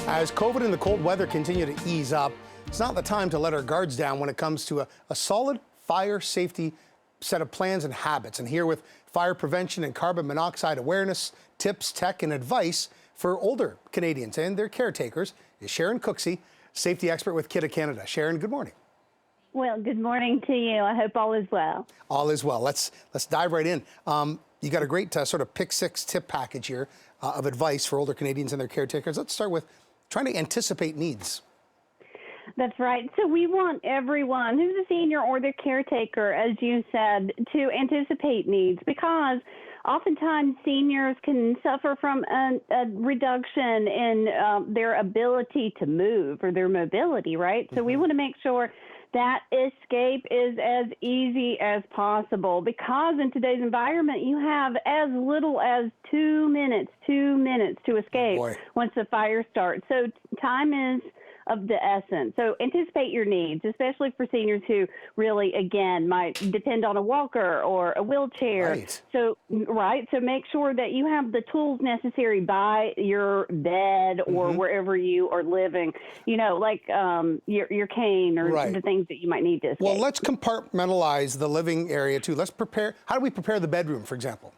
As COVID and the cold weather continue to ease up, it's not the time to let our guards down when it comes to a solid fire safety set of plans and habits. And here with fire prevention and carbon monoxide awareness, tips, tech, and advice for older Canadians and their caretakers is Sharon Cooksey, safety expert with Kidde Canada. Sharon, good morning. Well, good morning to you. I hope all is well. All is well. Let's dive right in. You got a great sort of pick six tip package here of advice for older Canadians and their caretakers. Let's start with trying to anticipate needs. That's right. So we want everyone who's a senior or their caretaker, as you said, to anticipate needs, because oftentimes seniors can suffer from a reduction in their ability to move or their mobility, right? So we want to make sure that escape is as easy as possible, because in today's environment, you have as little as 2 minutes to escape once the fire starts. So time is of the essence. So anticipate your needs, especially for seniors who really, again, might depend on a walker or a wheelchair. Right. So make sure that you have the tools necessary by your bed or wherever you are living, you know, like your cane or the things that you might need to escape. Well, let's compartmentalize the living area too. Let's prepare. How do we prepare the bedroom, for example?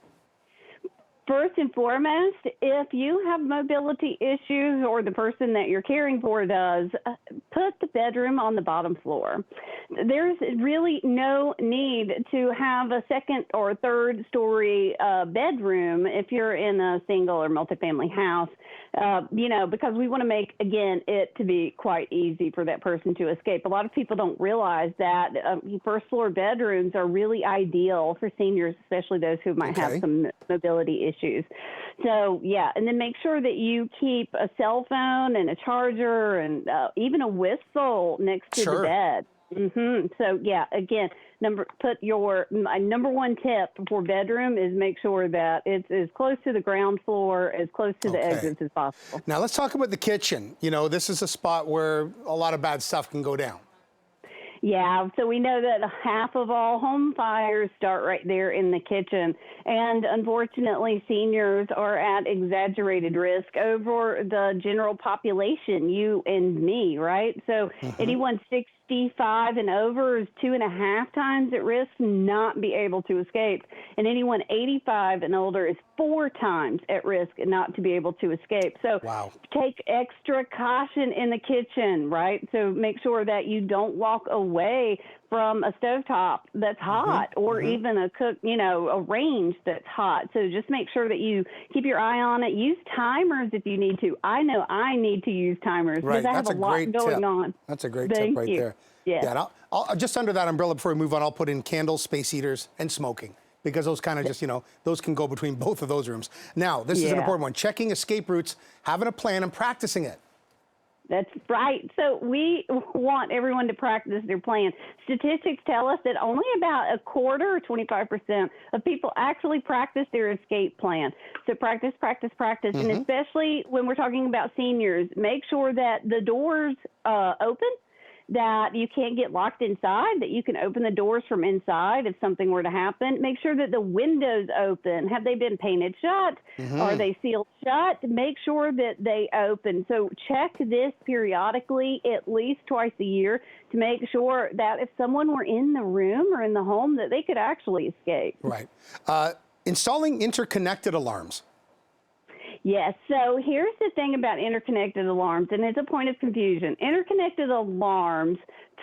First and foremost, if you have mobility issues or the person that you're caring for does, put the bedroom on the bottom floor. There's really no need to have a second or third story bedroom if you're in a single or multifamily house, because we want to make, again, it to be quite easy for that person to escape. A lot of people don't realize that first floor bedrooms are really ideal for seniors, especially those who might have some mobility issues. So, and then make sure that you keep a cell phone and a charger and even a whistle next to the bed. So, again, my number one tip for bedroom is make sure that it's as close to the ground floor, as close to the exits as possible. Now, let's talk about the kitchen. You know, this is a spot where a lot of bad stuff can go down. Yeah, so we know that half of all home fires start right there in the kitchen. And unfortunately, seniors are at exaggerated risk over the general population, you and me, right? So anyone 65 and over is 2.5 times at risk not be able to escape. And anyone 85 and older is 4 times at risk not to be able to escape. So take extra caution in the kitchen, right? So make sure that you don't walk away from a stovetop that's hot or even a range that's hot. So just make sure that you keep your eye on it. Use timers if you need to. I know I need to use timers because I have a lot going on. That's a great tip right there. Yeah, and I'll just under that umbrella before we move on, I'll put in candles, space heaters, and smoking, because those kind of just, those can go between both of those rooms. Now, this is an important one. Checking escape routes, having a plan, and practicing it. That's right. So we want everyone to practice their plan. Statistics tell us that only about a quarter, or 25%, of people actually practice their escape plan. So practice. And especially when we're talking about seniors, make sure that the doors open, that you can't get locked inside, that you can open the doors from inside if something were to happen. Make sure that the windows open. Have they been painted shut? Are they sealed shut? Make sure that they open. So check this periodically, at least twice a year, to make sure that if someone were in the room or in the home, that they could actually escape. Right. Installing interconnected alarms. Yes. So here's the thing about interconnected alarms, and it's a point of confusion. Interconnected alarms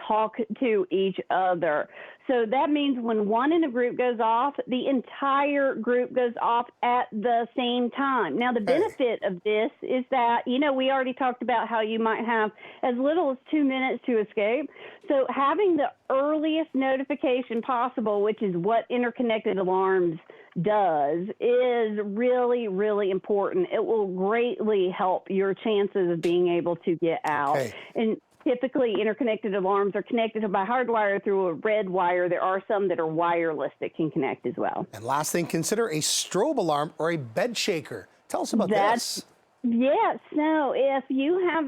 talk to each other. So that means when one in a group goes off, the entire group goes off at the same time. Now, the benefit of this is that, we already talked about how you might have as little as 2 minutes to escape. So having the earliest notification possible, which is what interconnected alarms does, is really, really important. It will greatly help your chances of being able to get out. And typically, interconnected alarms are connected by hardwire through a red wire. There are some that are wireless that can connect as well. And last thing, consider a strobe alarm or a bed shaker. Tell us about this. Yes. No. If you have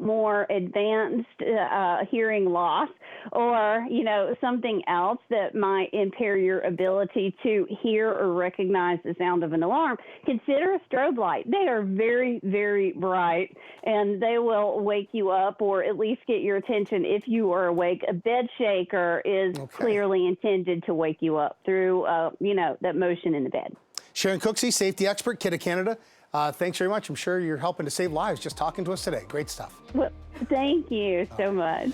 more advanced hearing loss, or something else that might impair your ability to hear or recognize the sound of an alarm, consider a strobe light. They are very, very bright, and they will wake you up, or at least get your attention if you are awake. A bed shaker is clearly intended to wake you up through that motion in the bed. Sharon Cooksey, safety expert, Kidde Canada. Thanks very much. I'm sure you're helping to save lives just talking to us today. Great stuff. Well, thank you so much.